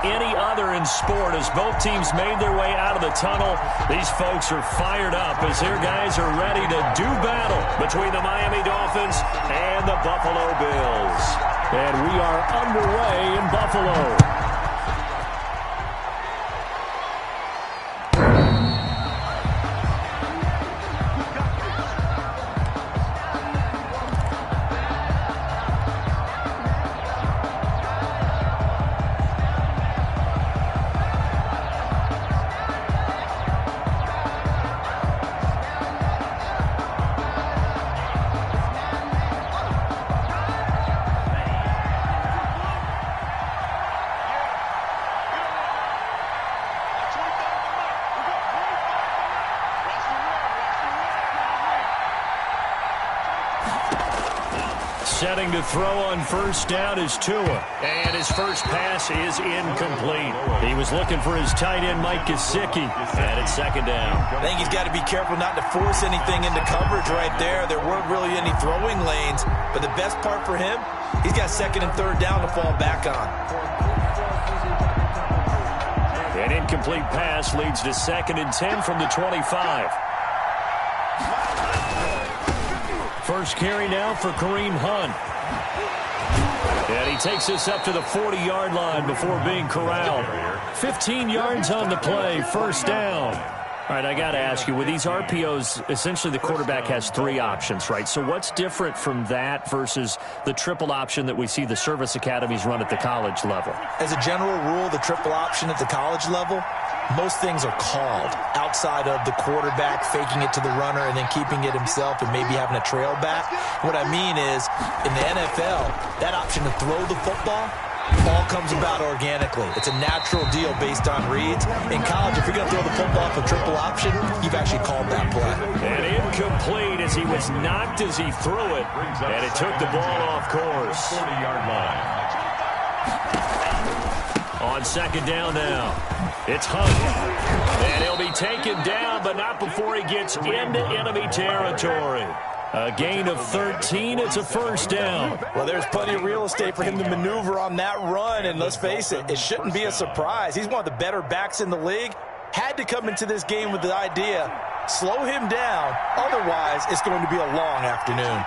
any other in sport as both teams made their way out of the tunnel. These folks are fired up as their guys are ready to do battle between the Miami Dolphins and the Buffalo Bills. And we are underway in Buffalo. Setting to throw on first down is Tua. And his first pass is incomplete. He was looking for his tight end, Mike Gesicki. And it's second down. I think he's got to be careful not to force anything into coverage right there. There weren't really any throwing lanes. But the best part for him, he's got second and third down to fall back on. An incomplete pass leads to second and 10 from the 25. First carry now for Kareem Hunt. And he takes this up to the 40-yard line before being corralled. 15 yards on the play, first down. All right, I got to ask you, with these RPOs, essentially the quarterback has three options, right? So what's different from that versus the triple option that we see the service academies run at the college level? As a general rule, the triple option at the college level, most things are called outside of the quarterback faking it to the runner and then keeping it himself and maybe having a trail back. What I mean is, in the NFL, that option to throw the football all comes about organically. It's a natural deal based on reads. In college, if you're going to throw the football for triple option, you've actually called that play. And incomplete as he was knocked as he threw it. And it took the ball off course. 40-yard line. On second down now, it's Hunt. And he'll be taken down, but not before he gets into enemy territory. A gain of 13. It's a first down. Well, there's plenty of real estate for him to maneuver on that run. And let's face it, it shouldn't be a surprise. He's one of the better backs in the league. Had to come into this game with the idea, slow him down. Otherwise, it's going to be a long afternoon.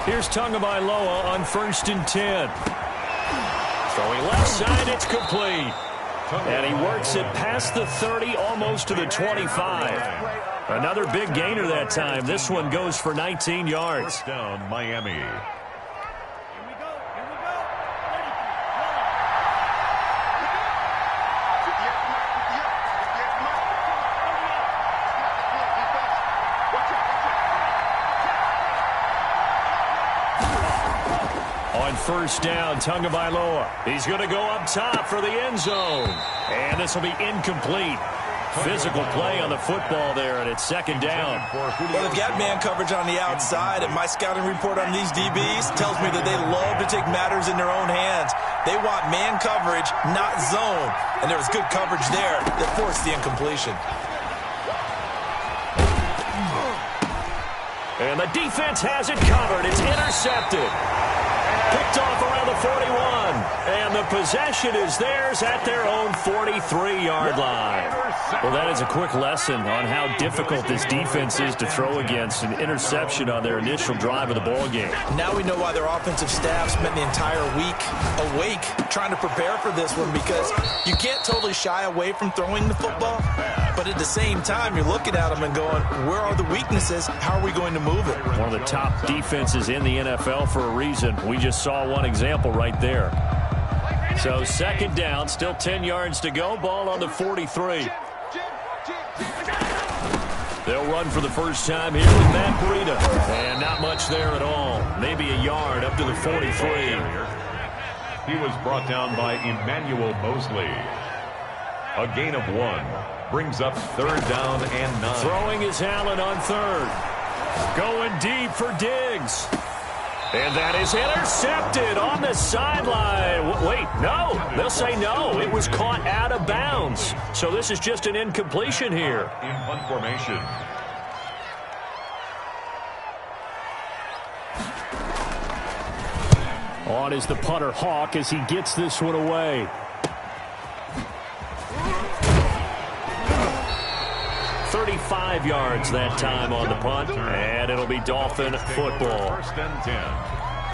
Here's Tagovailoa on first and 10. Throwing left side, it's complete. And he works it past the 30, almost to the 25. Another big gainer that time. This one goes for 19 yards. First down, Miami. First down, Tagovailoa. He's going to go up top for the end zone. And this will be incomplete. Physical play on the football there, and it's second down. Well, they've got man coverage on the outside, and my scouting report on these DBs tells me that they love to take matters in their own hands. They want man coverage, not zone. And there was good coverage there that forced the incompletion. And the defense has it covered. It's intercepted. Picked off around the 41. And the possession is theirs at their own 43-yard line. Well, that is a quick lesson on how difficult this defense is to throw against. An interception on their initial drive of the ballgame. Now we know why their offensive staff spent the entire week awake trying to prepare for this one, because you can't totally shy away from throwing the football. But at the same time, you're looking at them and going, where are the weaknesses? How are we going to move it? One of the top defenses in the NFL for a reason. We just saw one example right there. So second down, still 10 yards to go. Ball on the 43. They'll run for the first time here with Matt Breida. And not much there at all. Maybe a yard up to the 43. He was brought down by Emmanuel Mosley. A gain of 1. Brings up third down and 9. Throwing is Allen on third. Going deep for Diggs. And that is intercepted on the sideline. Wait, no. They'll say no. It was caught out of bounds. So this is just an incompletion here. In punt formation. On is the punter, Hawk, as he gets this one away. "35 yards that time on the punt, and it'll be Dolphin football. First and 10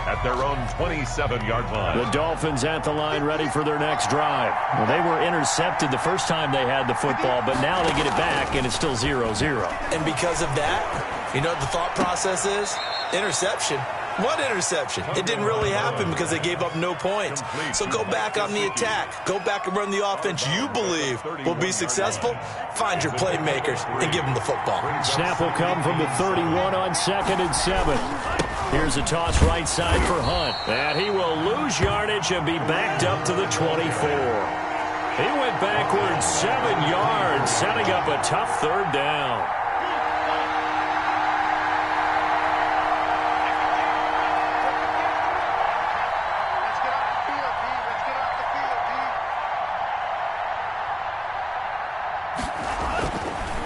at their own 27-yard line. The Dolphins at the line ready for their next drive. Well, they were intercepted the first time they had the football, but now they get it back, and it's still 0-0. And because of that, you know what the thought process is? Interception. What interception? It didn't really happen because they gave up no points. So go back on the attack. Go back and run the offense you believe will be successful. Find your playmakers and give them the football. Snap will come from the 31 on 2nd and 7. Here's a toss right side for Hunt. And he will lose yardage and be backed up to the 24. He went backwards 7 yards, setting up a tough third down.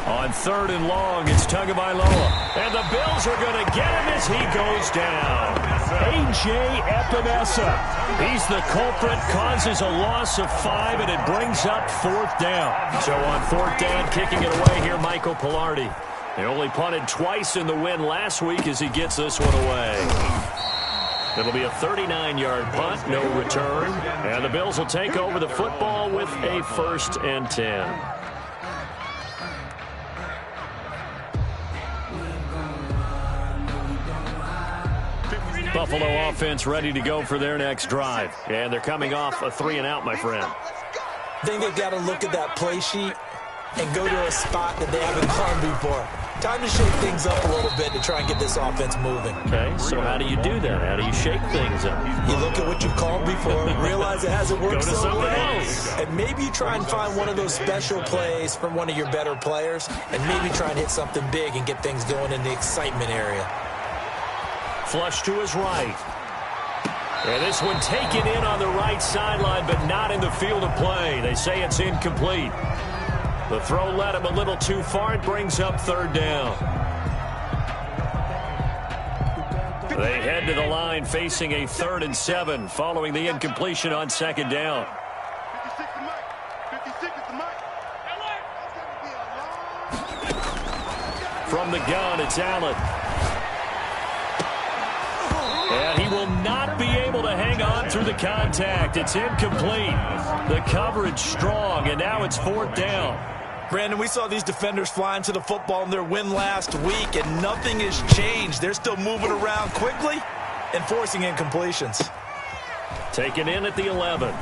On 3rd and long, it's Tagovailoa. And the Bills are going to get him as he goes down. A.J. Epinesa. He's the culprit, causes a loss of 5, and it brings up 4th down. So on 4th down, kicking it away here, Michael Pilardi. He only punted twice in the win last week as he gets this one away. It'll be a 39-yard punt, no return. And the Bills will take over the football with a 1st and 10. Buffalo offense ready to go for their next drive. And they're coming off a 3-and-out, my friend. I think they've got to look at that play sheet and go to a spot that they haven't gone before. Time to shake things up a little bit to try and get this offense moving. Okay, so how do you do that? How do you shake things up? You look at what you've called before, realize it hasn't worked Go to so something well. else. And maybe you try and find one of those special plays from one of your better players, and maybe try and hit something big and get things going in the excitement area. Flush to his right. And this one taken in on the right sideline, but not in the field of play. They say it's incomplete. The throw led him a little too far. It brings up 3rd down. They head to the line facing a 3rd and 7 following the incompletion on 2nd down. From the gun, it's Allen. And he will not be able to hang on through the contact. It's incomplete. The coverage strong, and now it's 4th down. Brandon, we saw these defenders flying to the football in their win last week, and nothing has changed. They're still moving around quickly and forcing incompletions. Taken in at the 11.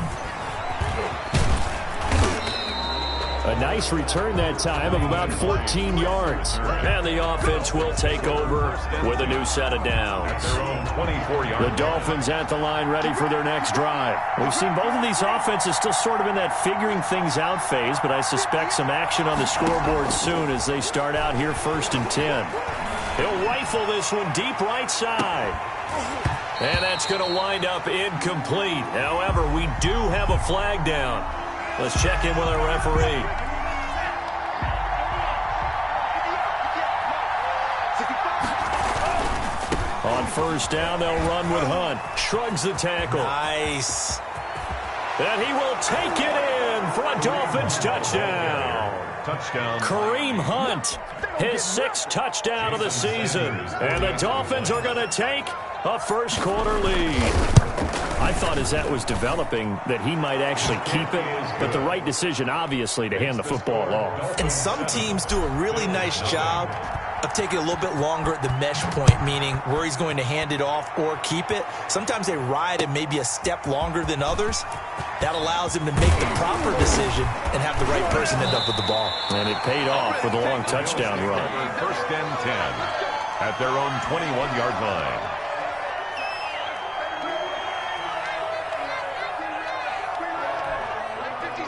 A nice return that time of about 14 yards. And the offense will take over with a new set of downs. The Dolphins at the line ready for their next drive. We've seen both of these offenses still sort of in that figuring things out phase, but I suspect some action on the scoreboard soon as they start out here 1st and 10. He'll rifle this one deep right side. And that's going to wind up incomplete. However, we do have a flag down. Let's check in with our referee. On 1st down, they'll run with Hunt. Shrugs the tackle. Nice. And he will take it in for a Dolphins touchdown. Touchdown. Kareem Hunt, his 6th touchdown of the season. And the Dolphins are going to take a 1st quarter lead. I thought as that was developing that he might actually keep it, but the right decision, obviously, to hand the football off. And some teams do a really nice job of taking a little bit longer at the mesh point, meaning where he's going to hand it off or keep it. Sometimes they ride him maybe a step longer than others. That allows him to make the proper decision and have the right person end up with the ball. And it paid off with a long touchdown run. 1st and 10 at their own 21-yard line.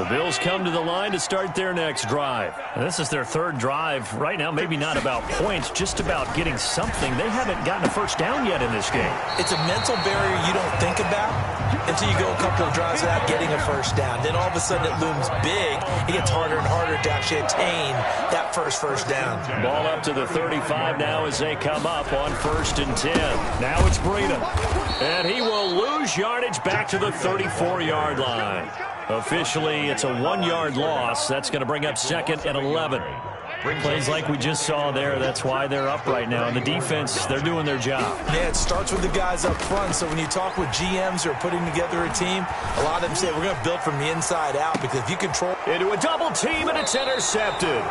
The Bills come to the line to start their next drive. And this is their third drive right now. Maybe not about points, just about getting something. They haven't gotten a first down yet in this game. It's a mental barrier you don't think about until you go a couple of drives without getting a first down. Then all of a sudden it looms big. It gets harder and harder to actually attain that first down. Ball up to the 35 now as they come up on 1st and 10. Now it's Breida. And he will lose yardage back to the 34-yard line. Officially, it's a 1-yard loss. That's going to bring up 2nd and 11. Plays like we just saw there. That's why they're up right now. And the defense, they're doing their job. Yeah, it starts with the guys up front. So when you talk with GMs who are putting together a team, a lot of them say we're going to build from the inside out because if you control... Into a double team, and it's intercepted.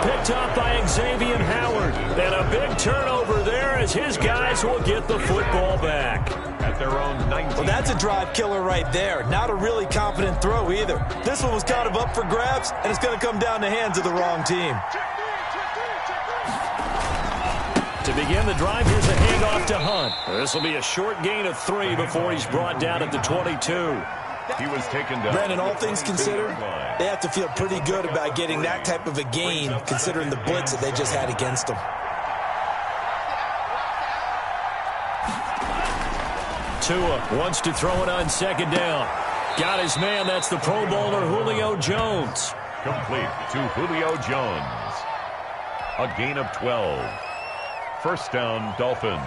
Picked up by Xavier Howard. And a big turnover there as his guys will get the football back. At their own 19. Well, that's a drive killer right there. Not a really confident throw either. This one was kind of up for grabs, and it's going to come down the hands of the wrong team. To begin the drive, here's a handoff to Hunt. This will be a short gain of 3 before he's brought down at the 22. He was taken down. Brandon, all things considered, they have to feel pretty good about getting that type of a gain considering the blitz that they just had against them. Tua wants to throw it on 2nd down. Got his man. That's the Pro Bowler Julio Jones. Complete to Julio Jones. A gain of 12. 1st down, Dolphins.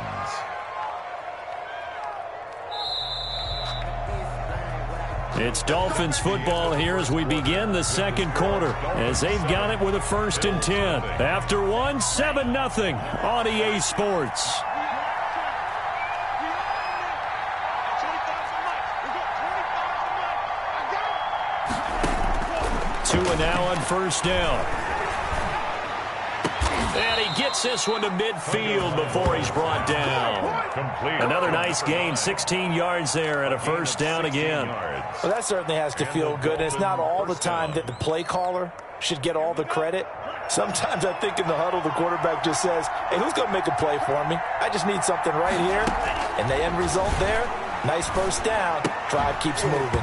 It's Dolphins football here as we begin the 2nd quarter, as they've got it with a 1st and 10. After 1, 7-0 on EA Sports. Tua now on 1st down. And he gets this one to midfield before he's brought down. Complete. Another nice gain, 16 yards there at a 1st down again. Well, that certainly has to feel good. And it's not all the time that the play caller should get all the credit. Sometimes I think in the huddle, the quarterback just says, hey, who's going to make a play for me? I just need something right here. And the end result there, nice 1st down. Drive keeps moving.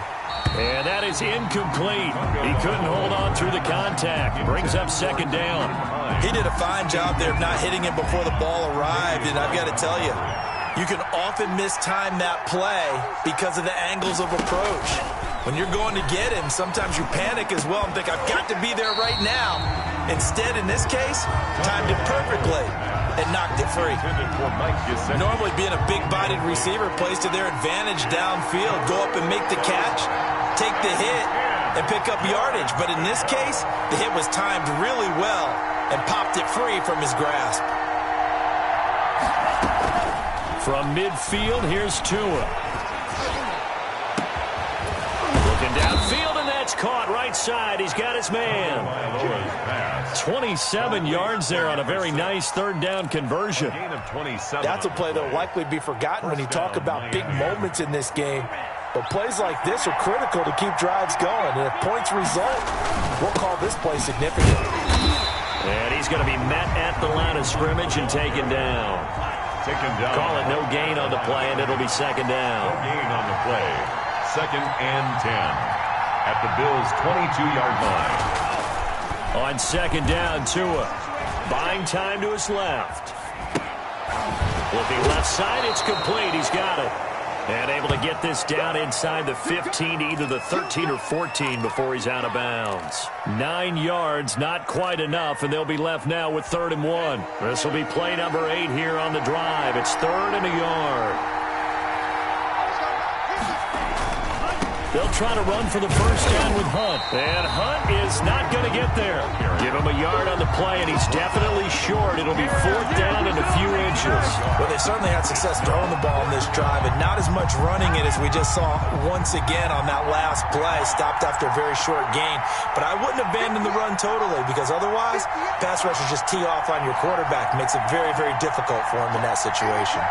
And that is incomplete. He couldn't hold on through the contact. Brings up 2nd down. He did a fine job there of not hitting him before the ball arrived. And I've got to tell you, you can often mistime that play because of the angles of approach. When you're going to get him, sometimes you panic as well and think, I've got to be there right now. Instead, in this case, timed it perfectly and knocked it free. Normally, being a big-bodied receiver plays to their advantage downfield. Go up and make the catch, take the hit, and pick up yardage. But in this case, the hit was timed really well and popped it free from his grasp. From midfield, here's Tua. Looking downfield, and that's caught right side. He's got his man. 27 yards there on a very nice 3rd down conversion. That's a play that will likely be forgotten when you talk about big moments in this game. But plays like this are critical to keep drives going. And if points result, we'll call this play significant. And he's going to be met at the line of scrimmage and taken down. Call it no gain on the play, and it'll be 2nd down. No gain on the play. 2nd and 10 at the Bills' 22-yard line. On 2nd down, Tua buying time to his left. Looking left side, it's complete. He's got it. And able to get this down inside the 15 to either the 13 or 14 before he's out of bounds. 9 yards, not quite enough, and they'll be left now with 3rd and 1. This will be play number 8 here on the drive. It's 3rd and a yard. They'll try to run for the 1st down with Hunt. And Hunt is not going to get there. Give him a yard on the play, and he's definitely short. It'll be 4th down and a few inches. Well, they certainly had success throwing the ball in this drive, and not as much running it as we just saw once again on that last play. Stopped after a very short gain. But I wouldn't abandon the run totally, because otherwise, pass rushers just tee off on your quarterback. Makes it very, very difficult for him in that situation.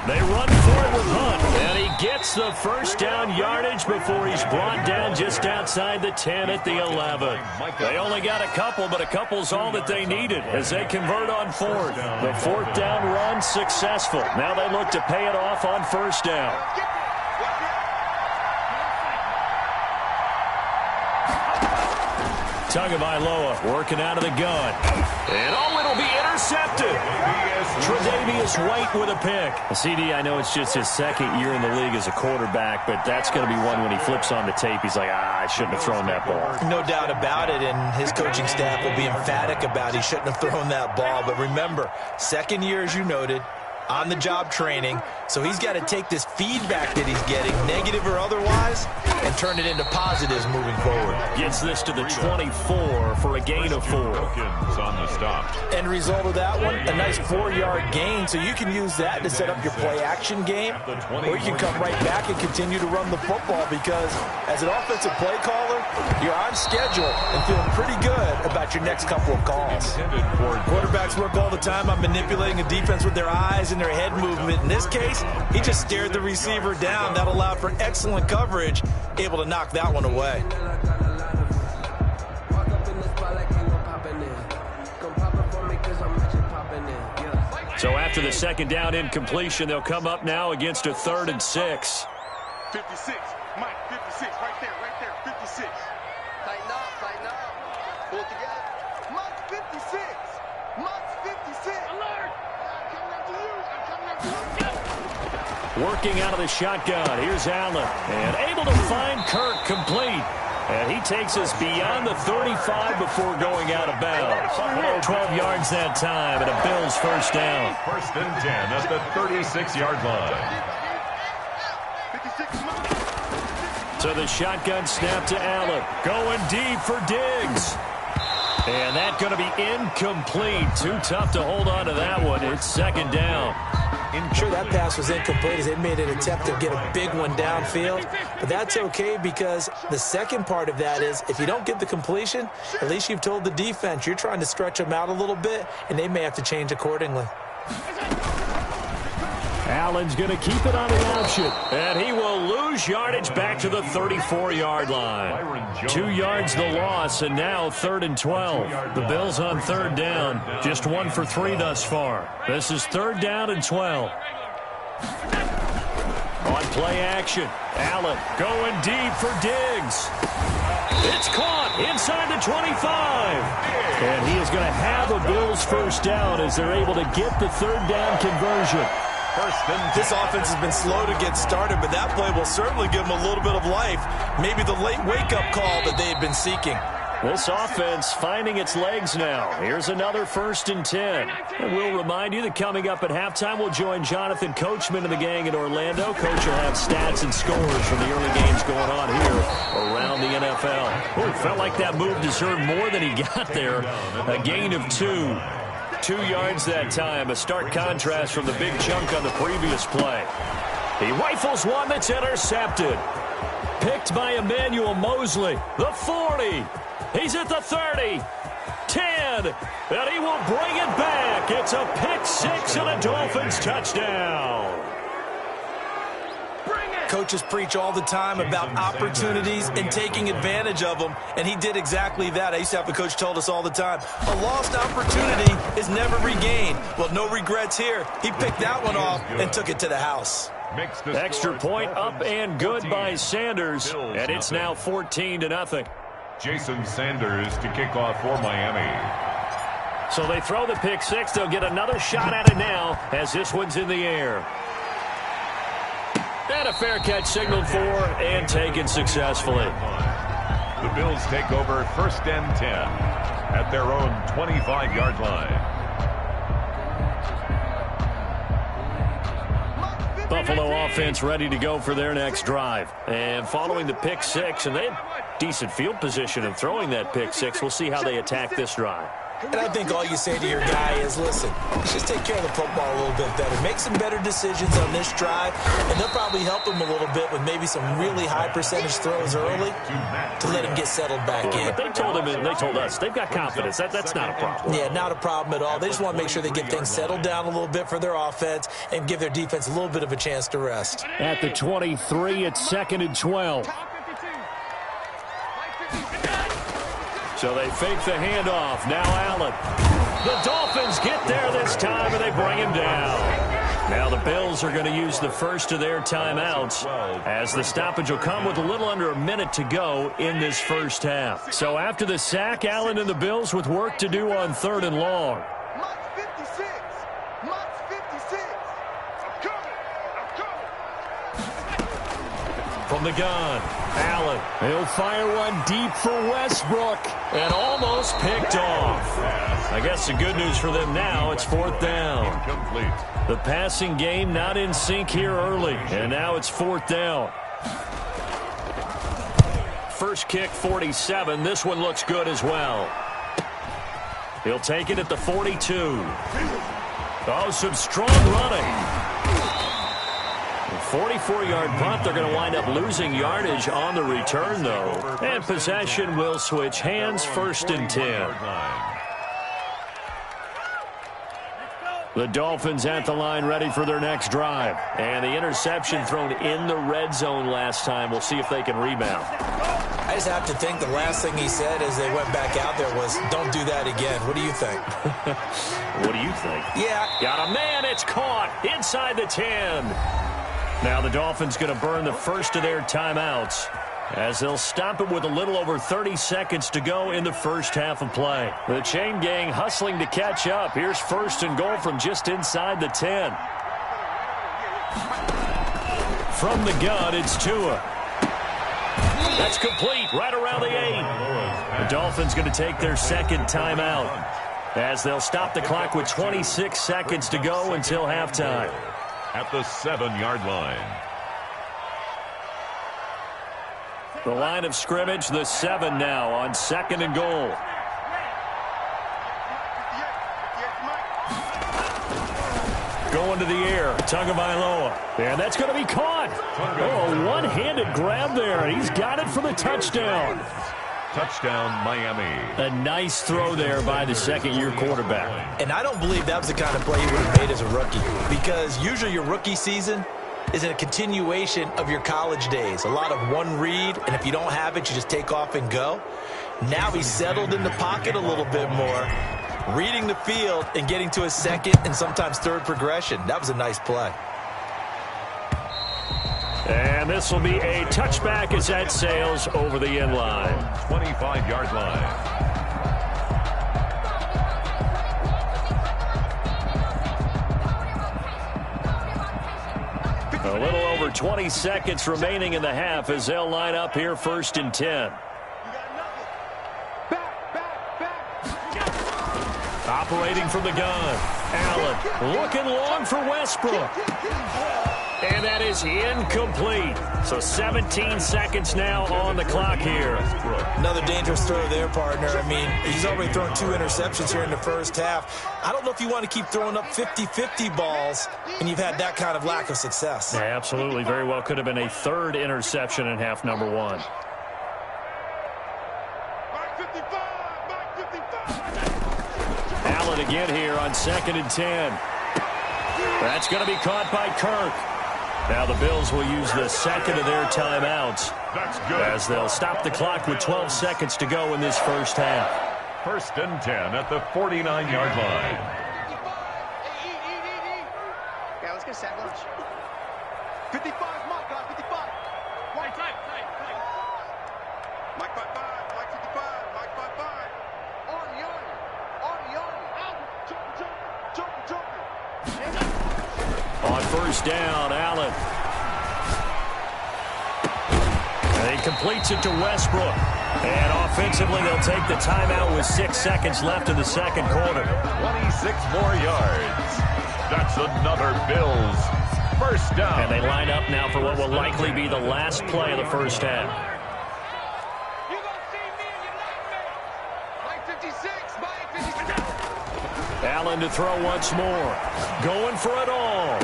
They run for it with Hunt, and he gets the first down yardage before he's brought down just outside the 10 at the 11. They only got a couple, but a couple's all that they needed as they convert on fourth. The fourth down run successful. Now they look to pay it off on first down. Tagovailoa working out of the gun. And it'll be intercepted. Tre'Davious White with a pick. CD, I know it's just his second year in the league as a quarterback, but that's going to be one when he flips on the tape. He's like, I shouldn't have thrown that ball. No doubt about it, and his coaching staff will be emphatic about he shouldn't have thrown that ball. But remember, second year, as you noted, on-the-job training, so he's got to take this feedback that he's getting, negative or otherwise, and turn it into positives moving forward. Gets this to the 24 for a gain of 4. On the stop. End result of that one, a nice 4-yard gain, so you can use that to set up your play-action game, or you can come right back and continue to run the football because as an offensive play caller, you're on schedule and feeling pretty good about your next couple of calls. Quarterbacks work all the time on manipulating a defense with their eyes and their head movement. In this case, he just stared the receiver down. That allowed for excellent coverage, able to knock that one away. So after the second down incompletion, they'll come up now against a 3rd and 6. 56, Mike, 56, right there, 56. Tighten up, pull it together. Mike, 56, Mike, 56. Alert! I'm coming after you. Working out of the shotgun, here's Allen, and able to find Kirk complete. And he takes us beyond the 35 before going out of bounds. 12 yards that time, and a Bills first down. 1st and 10 at the 36-yard line. So the shotgun snap to Allen. Going deep for Diggs. And that's going to be incomplete. Too tough to hold on to that one. It's 2nd down. Sure, that pass was incomplete as they made an attempt to get a big one downfield. But that's okay because the second part of that is if you don't get the completion, at least you've told the defense you're trying to stretch them out a little bit, and they may have to change accordingly. Allen's going to keep it on the option, and he will lose yardage back to the 34-yard line. 2 yards the loss, and now 3rd and 12. The Bills on 3rd down, just 1 for 3 thus far. This is 3rd down and 12. On play action, Allen going deep for Diggs. It's caught inside the 25. And he is going to have a Bills first down as they're able to get the 3rd down conversion. This offense has been slow to get started, but that play will certainly give them a little bit of life. Maybe the late wake-up call that they had been seeking. This offense finding its legs now. Here's another 1st and 10. And we'll remind you that coming up at halftime, we'll join Jonathan Coachman and the gang in Orlando. Coach will have stats and scores from the early games going on here around the NFL. Oh, felt like that move deserved more than he got there. A gain of 2. 2 yards that time, a stark contrast from the big chunk on the previous play. He rifles one that's intercepted. Picked by Emmanuel Mosley, the 40. He's at the 30, 10, and he will bring it back. It's a pick 6 and a Dolphins touchdown. Coaches preach all the time about opportunities and taking advantage of them, and he did exactly that. I used to have a coach told us all the time, a lost opportunity is never regained. Well, no regrets here. He picked that one off and took it to the house. Extra point up and good by Sanders, and it's now 14-0. Jason Sanders to kick off for Miami. So they throw the pick 6. They'll get another shot at it now as this one's in the air. And a fair catch signaled for and taken successfully. The Bills take over 1st and 10 at their own 25-yard line. Buffalo offense ready to go for their next drive. And following the pick 6, and they had decent field position in throwing that pick 6. We'll see how they attack this drive. And I think all you say to your guy is, listen, let's just take care of the football a little bit better. Make some better decisions on this drive, and they'll probably help him a little bit with maybe some really high percentage throws early to let him get settled back in. But they told him, and they told us, they've got confidence. That's not a problem. Yeah, not a problem at all. They just want to make sure they get things settled down a little bit for their offense and give their defense a little bit of a chance to rest. At the 23, it's 2nd and 12. So they fake the handoff. Now Allen. The Dolphins get there this time, and they bring him down. Now the Bills are going to use the first of their timeouts, as the stoppage will come with a little under a minute to go in this first half. So after the sack, Allen and the Bills with work to do on 3rd and long. Mike 56. Mike 56. I'm coming. From the gun, Allen. He'll fire one deep for Westbrook, and almost picked off. I guess the good news for them now, it's 4th down. Incomplete. The passing game not in sync here early, and now it's 4th down. First kick, 47. This one looks good as well. He'll take it at the 42. Oh, some strong running. 44-yard punt. They're going to wind up losing yardage on the return, though. And possession will switch hands, 1st and 10. The Dolphins at the line ready for their next drive. And the interception thrown in the red zone last time. We'll see if they can rebound. I just have to think the last thing he said as they went back out there was, don't do that again. What do you think? What do you think? Yeah. Got a man. It's caught inside the 10. Now the Dolphins going to burn the first of their timeouts, as they'll stop it with a little over 30 seconds to go in the first half of play. The chain gang hustling to catch up. Here's 1st and goal from just inside the 10. From the gun, it's Tua. That's complete right around the 8. The Dolphins going to take their 2nd timeout, as they'll stop the clock with 26 seconds to go until halftime. At the 7-yard line. The line of scrimmage, the 7 now on 2nd and goal. Going to the air, Tagovailoa. And that's going to be caught. Oh, a one-handed grab there. He's got it for the touchdown. Touchdown, Miami. A nice throw there by the 2nd-year quarterback. And I don't believe that was the kind of play he would have made as a rookie, because usually your rookie season is a continuation of your college days. A lot of one read, and if you don't have it, you just take off and go. Now he's settled in the pocket a little bit more, reading the field and getting to his 2nd and sometimes 3rd progression. That was a nice play. And this will be a touchback as that sails over the end line. 25-yard line. A little over 20 seconds remaining in the half as they'll line up here 1st and 10. Operating from the gun. Allen looking long for Westbrook. And that is incomplete. So 17 seconds now on the clock here. Another dangerous throw there, partner. I mean, he's already thrown 2 interceptions here in the first half. I don't know if you want to keep throwing up 50-50 balls, and you've had that kind of lack of success. Yeah, absolutely. Very well could have been a 3rd interception in half number 1. Allen again here on 2nd and 10. That's going to be caught by Kirk. Now the Bills will use the 2nd of their timeouts. That's good. As they'll stop the clock with 12 seconds to go in this first half. 1st and 10 at the 49-yard line. Yeah, let's get a sandwich. 55, Mike, guys, 55. Mike, tight. Mike 55, Mike 55, Mike 55. On. On 1st down, Allen. And he completes it to Westbrook. And offensively, they'll take the timeout with 6 seconds left in the 2nd quarter. 26 more yards. That's another Bills 1st down. And they line up now for what will likely be the last play of the first half. You gonna see me and you like me. Mike 56, Mike 56. Allen to throw once more. Going for it all.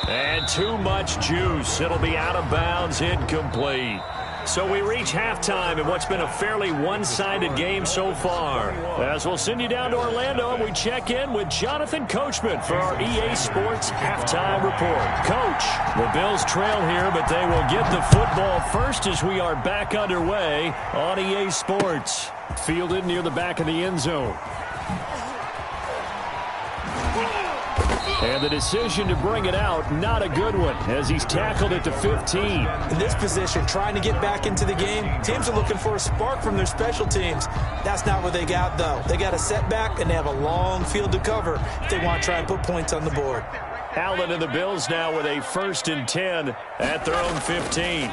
And too much juice. It'll be out of bounds, incomplete. So we reach halftime in what's been a fairly one-sided game so far. As we'll send you down to Orlando, and we check in with Jonathan Coachman for our EA Sports Halftime Report. Coach, the Bills trail here, but they will get the football first as we are back underway on EA Sports. Fielded near the back of the end zone. And the decision to bring it out, not a good one, as he's tackled at the 15. In this position, trying to get back into the game, teams are looking for a spark from their special teams. That's not what they got, though. They got a setback, and they have a long field to cover if they want to try and put points on the board. Allen and the Bills now with a 1st and 10 at their own 15.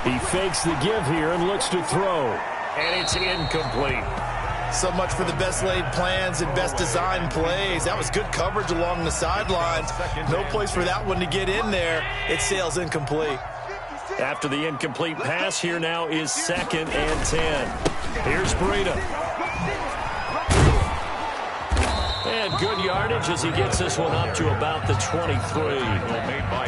He fakes the give here and looks to throw. And it's incomplete. So much for the best laid plans and best designed plays. That was good coverage along the sidelines. No place for that one to get in there. It sails incomplete. After the incomplete pass, here now is 2nd and 10. Here's Breida. And good yardage as he gets this one up to about the 23.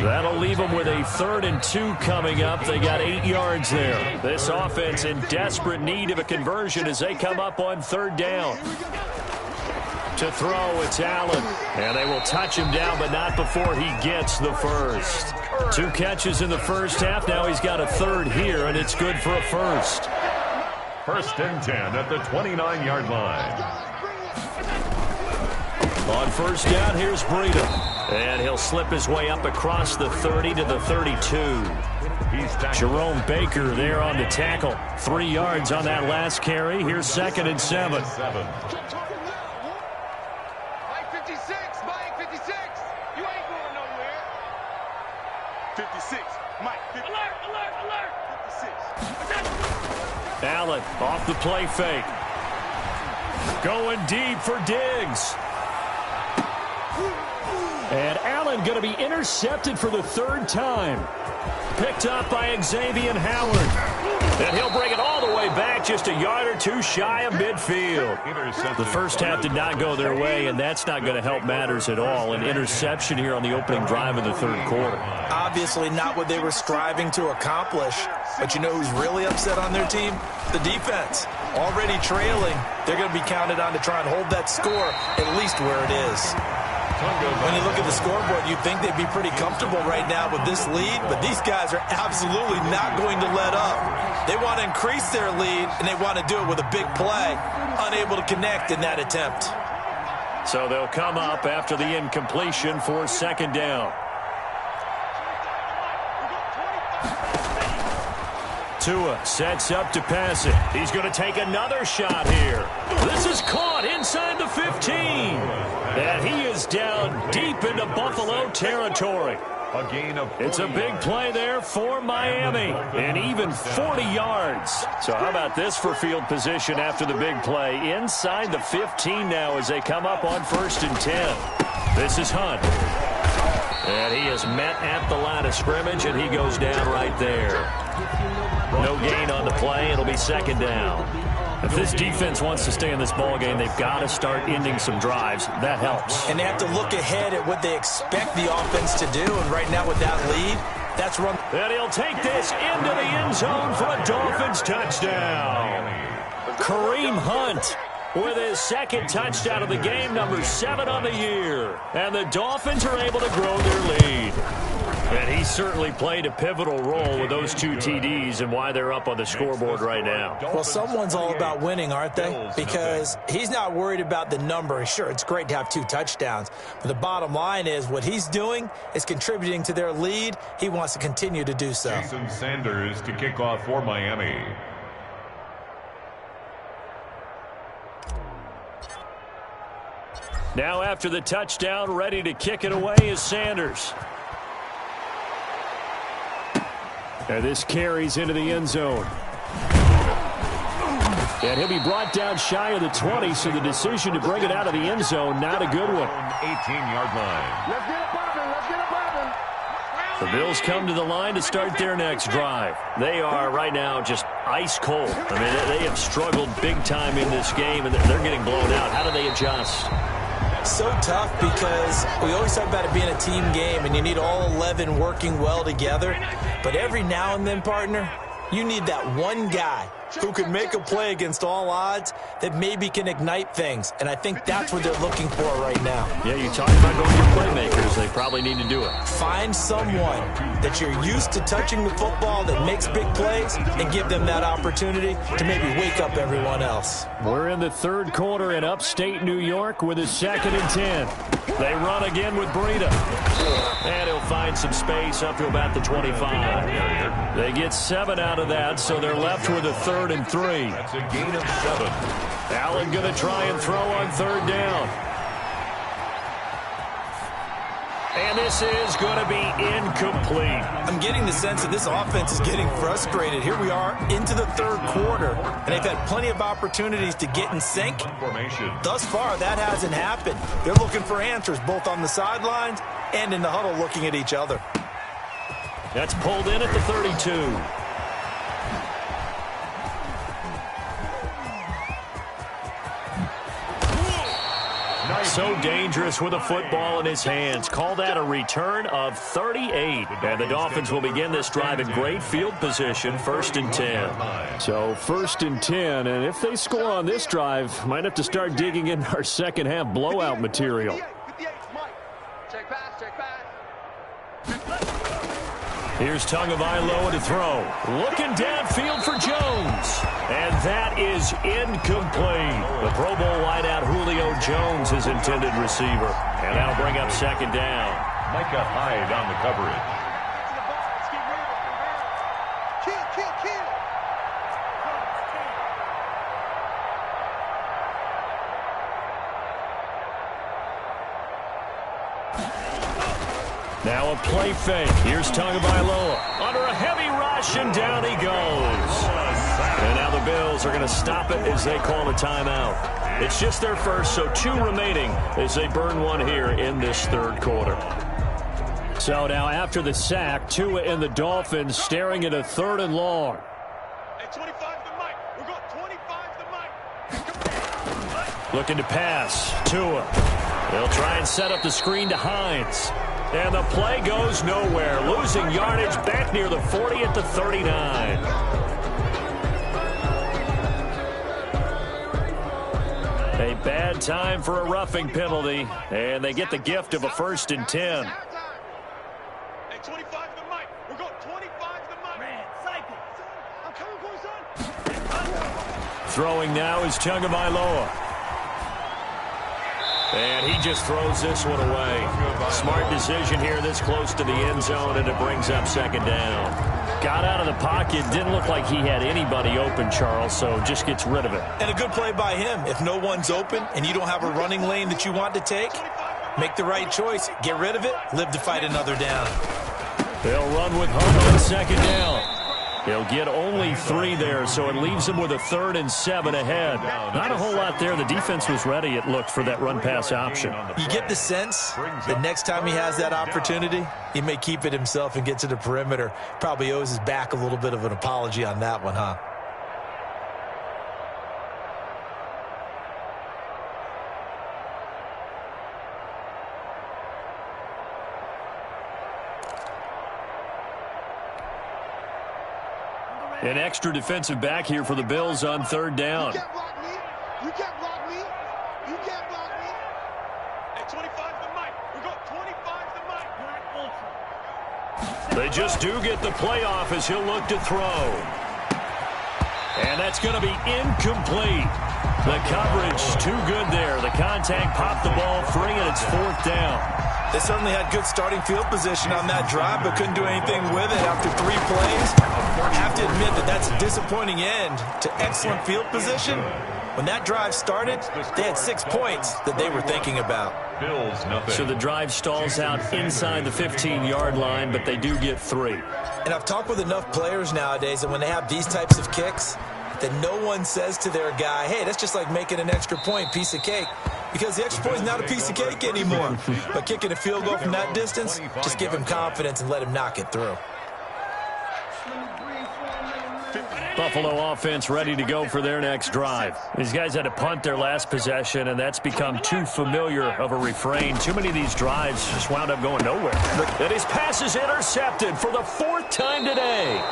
That'll leave them with a 3rd and 2 coming up. They got 8 yards there. This offense in desperate need of a conversion as they come up on 3rd down. To throw, it's Allen. And they will touch him down, but not before he gets the first. 2 catches in the first half. Now he's got a 3rd here, and it's good for a first. 1st and 10 at the 29-yard line. On 1st down, here's Breida. And he'll slip his way up across the 30 to the 32. Jerome Baker there on the tackle. 3 yards on that last carry. Here's 2nd and 7. Mike 56, Mike 56. You ain't going nowhere. 56, Mike 56. Alert. 56. Allen off the play fake. Going deep for Diggs. And Allen going to be intercepted for the 3rd time. Picked up by Xavier Howard. And he'll bring it all the way back just a yard or 2 shy of midfield. The first half did not go their way, and that's not going to help matters at all. An interception here on the opening drive of the 3rd quarter. Obviously not what they were striving to accomplish. But you know who's really upset on their team? The defense. Already trailing. They're going to be counted on to try and hold that score at least where it is. When you look at the scoreboard, you'd think they'd be pretty comfortable right now with this lead, but these guys are absolutely not going to let up. They want to increase their lead, and they want to do it with a big play, unable to connect in that attempt. So they'll come up after the incompletion for 2nd down. Tua sets up to pass it. He's going to take another shot here. This is caught inside the 15. And he is down deep into Buffalo territory. A gain of 40 It's a big play there for Miami. And even 40 yards. So how about this for field position after the big play? Inside the 15 now as they come up on 1st and 10. This is Hunt. And he is met at the line of scrimmage, and he goes down right there. No gain on the play. It'll be 2nd down. If this defense wants to stay in this ball game, they've got to start ending some drives. That helps. And they have to look ahead at what they expect the offense to do. And right now with that lead, that's run. And he'll take this into the end zone for a Dolphins touchdown. Kareem Hunt with his 2nd touchdown of the game, number 7 on the year. And the Dolphins are able to grow their lead. And he certainly played a pivotal role with those 2 TDs and why they're up on the scoreboard right now. Well, someone's all about winning, aren't they? Because he's not worried about the number. Sure, it's great to have 2 touchdowns. But the bottom line is what he's doing is contributing to their lead. He wants to continue to do so. Jason Sanders to kick off for Miami. Now after the touchdown, ready to kick it away is Sanders. And this carries into the end zone. And he'll be brought down shy of the 20, so the decision to bring it out of the end zone, not a good one. 18-yard line. Let's get it poppin'. The Bills come to the line to start their next drive. They are right now just ice cold. I mean, they have struggled big time in this game, and they're getting blown out. How do they adjust? So tough because we always talk about it being a team game, and you need all 11 working well together. But every now and then, partner, you need that one guy who can make a play against all odds that maybe can ignite things. And I think that's what they're looking for right now. Yeah, you talk about going to playmakers. They probably need to do it. Find someone that you're used to touching the football that makes big plays and give them that opportunity to maybe wake up everyone else. We're in the third quarter in upstate New York with a 2nd and 10. They run again with Breida. And he'll find some space up to about the 25. They get 7 out of that, so they're left with a 3rd and 3. That's a gain of 7. Allen going to try and throw on 3rd down. And this is going to be incomplete. I'm getting the sense that this offense is getting frustrated. Here we are into the third quarter, and they've had plenty of opportunities to get in sync. Formation. Thus far, that hasn't happened. They're looking for answers both on the sidelines and in the huddle looking at each other. That's pulled in at the 32. So dangerous with a football in his hands. Call that a return of 38. And the Dolphins will begin this drive in great field position, 1st and 10. So 1st and 10, and if they score on this drive, might have to start digging in our second half blowout material. 58, Mike. Check pass, check pass. Here's Tagovailoa to throw. Looking downfield for Jones. And that is incomplete. The Pro Bowl wideout Julio Jones, his intended receiver. And that'll bring up 2nd down. Micah Hyde on the coverage. Kill, kill, kill. Now a play fake. Here's Tagovailoa under a heavy rush, and down he goes. And now the Bills are going to stop it as they call a timeout. It's just their first, so 2 remaining as they burn 1 here in this third quarter. So now after the sack, Tua and the Dolphins staring at a 3rd and long. Hey, 25 the mic. We're going 25 the mic. Looking to pass. Tua. They'll try and set up the screen to Hines. And the play goes nowhere. Losing yardage back near the 40 at the 39. A bad time for a roughing penalty. And they get the gift of a 1st and 10. Hey, 25 the mic. We're going 25 the mic. Man, cycle. I'm coming for you, son. Throwing now is Tagovailoa. And he just throws this one away. Smart decision here this close to the end zone, and it brings up 2nd down. Got out of the pocket. Didn't look like he had anybody open, Charles, so just gets rid of it. And a good play by him. If no one's open and you don't have a running lane that you want to take, make the right choice. Get rid of it. Live to fight another down. They'll run with Hunt on 2nd down. He'll get only 3 there, so it leaves him with a 3rd and 7 ahead. Not a whole lot there. The defense was ready, it looked, for that run-pass option. You get the sense that next time he has that opportunity, he may keep it himself and get to the perimeter. Probably owes his back a little bit of an apology on that one, huh? An extra defensive back here for the Bills on 3rd down. You can't block me. You can't block me. You can't block me. Hey, 25 the mic. We're going 25 the mic. They just do get the playoff as he'll look to throw. And that's going to be incomplete. The coverage too good there. The contact popped the ball free, and it's 4th down. They certainly had good starting field position on that drive, but couldn't do anything with it after 3 plays. I have to admit that that's a disappointing end to excellent field position. When that drive started, they had 6 points that they were thinking about. Bills, nothing. So the drive stalls out inside the 15-yard line, but they do get 3. And I've talked with enough players nowadays that when they have these types of kicks, that no one says to their guy, hey, that's just like making an extra point, piece of cake. because the extra point is not a piece of cake anymore. But kicking a field goal from that distance, just give him confidence and let him knock it through. Buffalo offense ready to go for their next drive. These guys had to punt their last possession, and that's become too familiar of a refrain. Too many of these drives just wound up going nowhere. And his pass is intercepted for the 4th time today.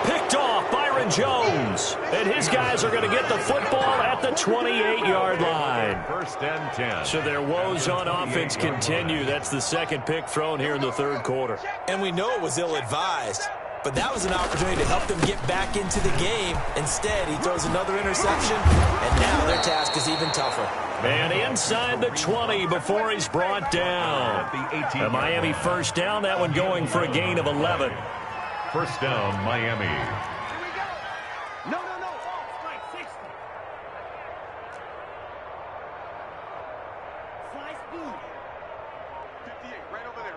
Picked off Byron Jones. And his guys are going to get the football at the 28-yard line. 1st and 10. So their woes on offense continue. That's the 2nd pick thrown here in the 3rd quarter. And we know it was ill-advised. But that was an opportunity to help them get back into the game. Instead, he throws another interception, and now their task is even tougher. And inside the 20 before he's brought down. A Miami 1st down, that one going for a gain of 11. 1st down, Miami. Here we go. No. Strike 60. Slice blue. 58, right over there.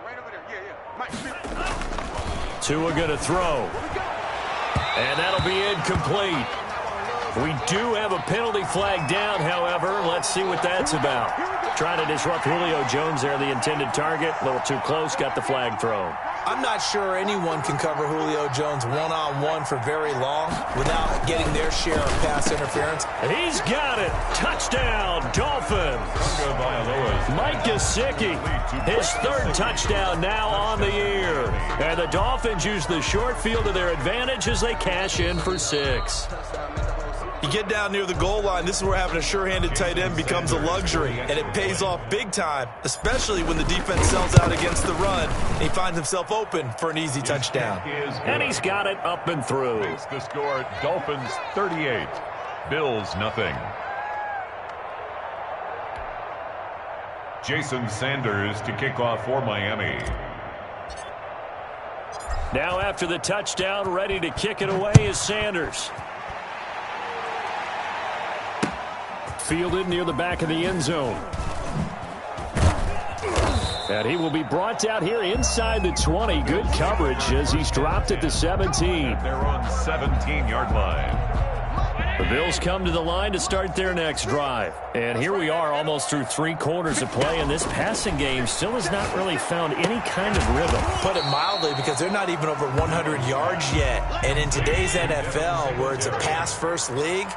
Yeah. Mike, Tua going to throw. And that'll be incomplete. We do have a penalty flag down, however. Let's see what that's about. Trying to disrupt Julio Jones there, the intended target. A little too close, got the flag thrown. I'm not sure anyone can cover Julio Jones one-on-one for very long without getting their share of pass interference. He's got it. Touchdown, Dolphins. Mike Gesicki, his 3rd touchdown now on the year. And the Dolphins use the short field to their advantage as they cash in for 6. You get down near the goal line, this is where having a sure-handed tight end becomes a luxury, and it pays off big time, especially when the defense sells out against the run, and he finds himself open for an easy touchdown. And he's got it up and through. Makes the score, Dolphins 38, Bills nothing. Jason Sanders to kick off for Miami. Now after the touchdown, ready to kick it away is Sanders. Fielded near the back of the end zone. And he will be brought out here inside the 20. Good coverage as he's dropped at the 17. They're on 17-yard line. The Bills come to the line to start their next drive. And here we are almost through 3 quarters of play, and this passing game still has not really found any kind of rhythm. Put it mildly, because they're not even over 100 yards yet. And in today's NFL, where it's a pass-first league,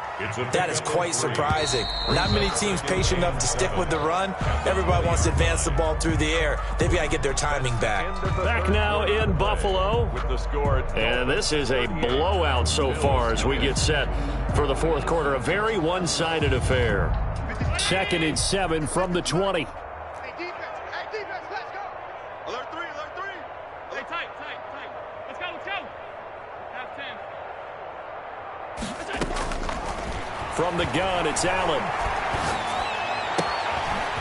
that is quite surprising. Not many teams patient enough to stick with the run. Everybody wants to advance the ball through the air. They've got to get their timing back. Back now in Buffalo. With the score, And this is a blowout so far as we get set for the 4th quarter. A very one-sided affair. 2nd and 7 from the 20. Hey, defense, let's go. Alert 3. Hey, tight. Let's go. That's 10. From the gun, it's Allen.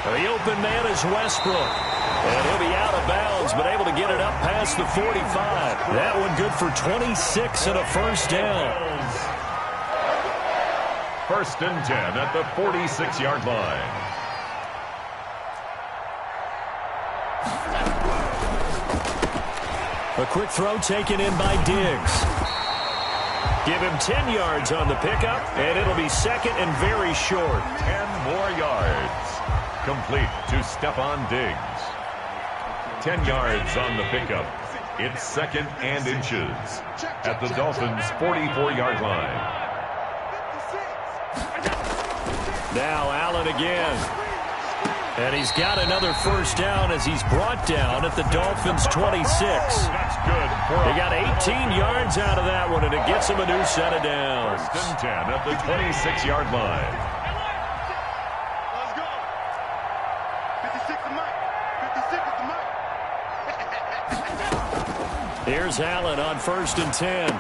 The open man is Westbrook. And he'll be out of bounds, but able to get it up past the 45. That one good for 26 and a 1st down. 1st and 10 at the 46-yard line. A quick throw taken in by Diggs. Give him 10 yards on the pickup, and it'll be 2nd and very short. 10 more yards. Complete to Stephon Diggs. 10 yards on the pickup. It's 2nd and inches at the Dolphins' 44-yard line. Now Allen again. And he's got another 1st down as he's brought down at the Dolphins' 26. That's good. They got 18 yards out of that one, and it gets him a new set of downs. 1st and 10 at the 26-yard line. Let's go. 56 to Mike. 56 is to Mike. Here's Allen on 1st and 10.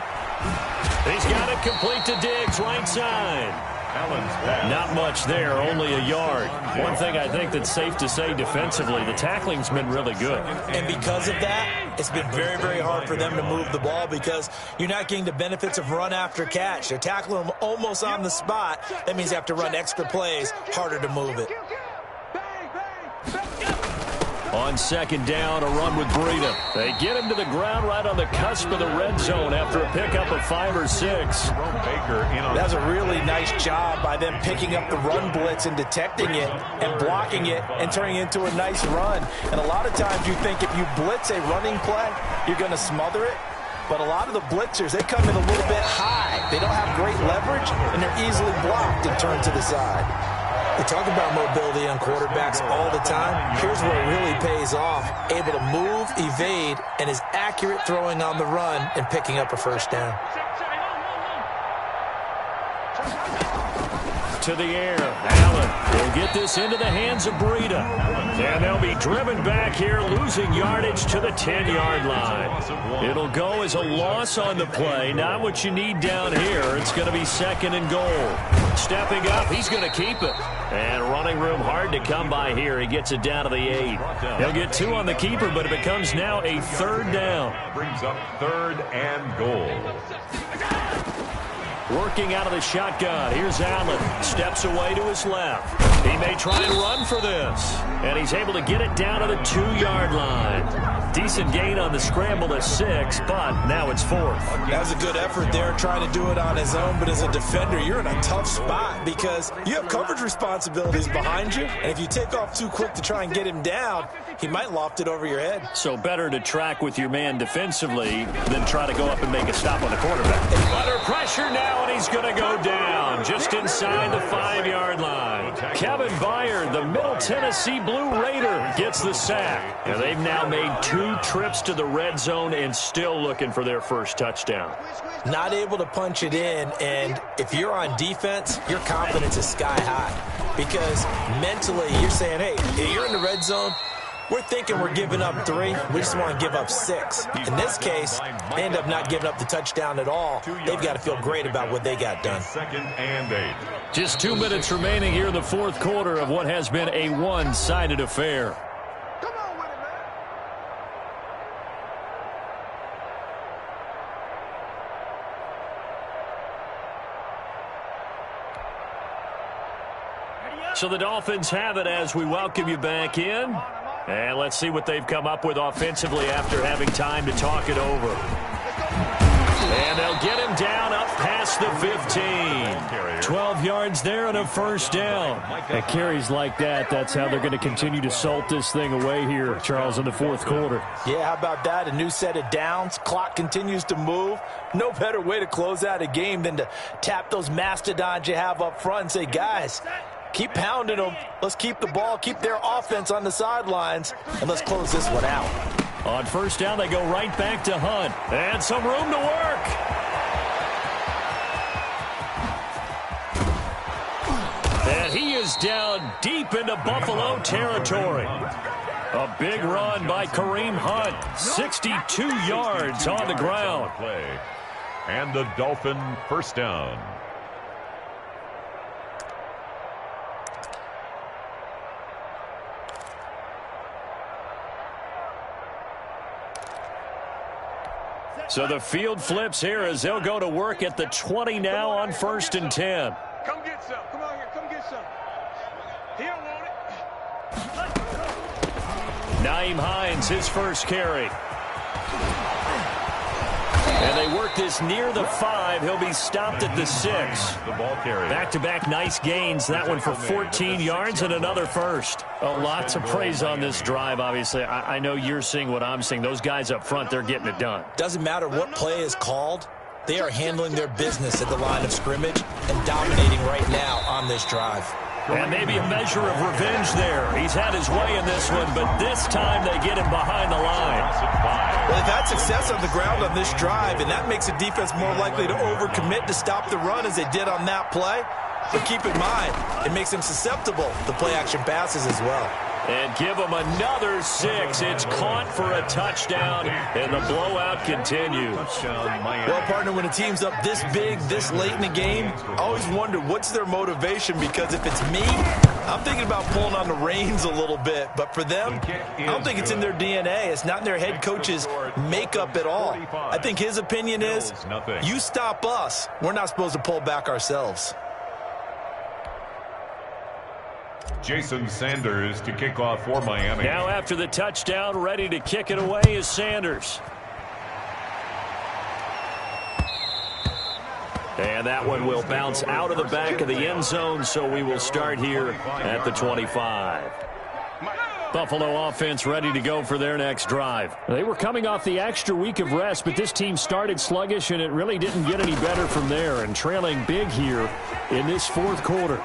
He's got it complete to Diggs, right side. Allen's pass. Not much there, only a yard. One thing I think that's safe to say defensively, the tackling's been really good. And because of that, it's been very, very hard for them to move the ball because you're not getting the benefits of run after catch. They're tackling them almost on the spot. That means you have to run extra plays, harder to move it. On second down, a run with Breida. They get him to the ground right on the cusp of the red zone after a pickup of 5 or 6. That's a really nice job by them picking up the run blitz and detecting it and blocking it and turning it into a nice run. And a lot of times you think if you blitz a running play, you're going to smother it. But a lot of the blitzers, they come in a little bit high. They don't have great leverage, and they're easily blocked and turned to the side. We talk about mobility on quarterbacks all the time. Here's where it really pays off. Able to move, evade, and is accurate throwing on the run and picking up a first down. To the air. Allen will get this into the hands of Breida. And they'll be driven back here, losing yardage to the 10-yard line. It'll go as a loss on the play. Not what you need down here. It's going to be second and goal. Stepping up, he's going to keep it. And running room hard to come by here. He gets it down to the 8. He'll get 2 on the keeper, but it becomes now a third down. Brings up third and goal. Working out of the shotgun. Here's Allen. Steps away to his left. He may try and run for this. And he's able to get it down to the 2-yard line. Decent gain on the scramble to 6, but now it's 4th. That was a good effort there, trying to do it on his own. But as a defender, you're in a tough spot because you have coverage responsibilities behind you. And if you take off too quick to try and get him down, he might loft it over your head. So better to track with your man defensively than try to go up and make a stop on the quarterback. Under pressure now, and he's going to go down just inside the 5-yard line. Kevin Byard, the Middle Tennessee Blue Raider, gets the sack. And they've now made 2 trips to the red zone and still looking for their first touchdown. Not able to punch it in, and if you're on defense, your confidence is sky high. Because mentally, you're saying, hey, you're in the red zone, we're thinking we're giving up 3. We just want to give up 6. In this case, they end up not giving up the touchdown at all. They've got to feel great about what they got done. Second and 8. Just 2 minutes remaining here in the 4th quarter of what has been a one-sided affair. So the Dolphins have it as we welcome you back in. And let's see what they've come up with offensively after having time to talk it over. And they'll get him down up past the 15. 12 yards there and a first down. At carries like that, that's how they're going to continue to salt this thing away here, Charles, in the 4th quarter. Yeah, how about that? A new set of downs. Clock continues to move. No better way to close out a game than to tap those mastodons you have up front and say, guys, keep pounding them. Let's keep the ball, keep their offense on the sidelines, and let's close this one out. On first down, they go right back to Hunt. And some room to work. And he is down deep into Buffalo territory. A big run by Kareem Hunt. 62 yards on the ground. And the Dolphin first down. So the field flips here as they'll go to work at the 20 now on 1st and 10. Come get some. Come on here. Come get some. He don't want it. Nyheim Hines, his first carry. And they work this near the 5. He'll be stopped at the 6. The ball carrier. Back-to-back nice gains. That one for 14 yards and another first. Oh, lots of praise on this drive, obviously. I know you're seeing what I'm seeing. Those guys up front, they're getting it done. Doesn't matter what play is called. They are handling their business at the line of scrimmage and dominating right now on this drive. And maybe a measure of revenge there. He's had his way in this one, but this time they get him behind the line. Well, they've had success on the ground on this drive, and that makes the defense more likely to overcommit to stop the run as they did on that play. But keep in mind, it makes them susceptible to play-action passes as well. And give them another 6. It's caught for a touchdown, and the blowout continues. Well, partner, when a team's up this big, this late in the game, I always wonder what's their motivation, because if it's me, I'm thinking about pulling on the reins a little bit. But for them, I don't think it's in their DNA. It's not in their head coach's makeup at all. I think his opinion is, you stop us, we're not supposed to pull back ourselves. Jason Sanders to kick off for Miami. Now after the touchdown, ready to kick it away is Sanders. And that one will bounce out of the back of the end zone, so we will start here at the 25. Buffalo offense ready to go for their next drive. They were coming off the extra week of rest, but this team started sluggish, and it really didn't get any better from there, and trailing big here in this fourth quarter.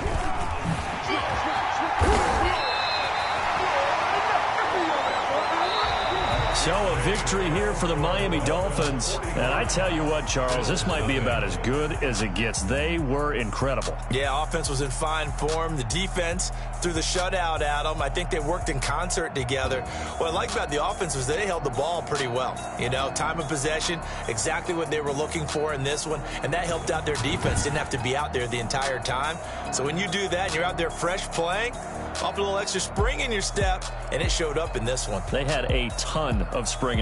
So a victory here for the Miami Dolphins. And I tell you what, Charles, this might be about as good as it gets. They were incredible. Yeah, offense was in fine form. The defense threw the shutout at them. I think they worked in concert together. What I like about the offense was they held the ball pretty well. You know, time of possession, exactly what they were looking for in this one. And that helped out their defense. Didn't have to be out there the entire time. So when you do that and you're out there fresh playing, off a little extra spring in your step, and it showed up in this one. They had a ton of spring in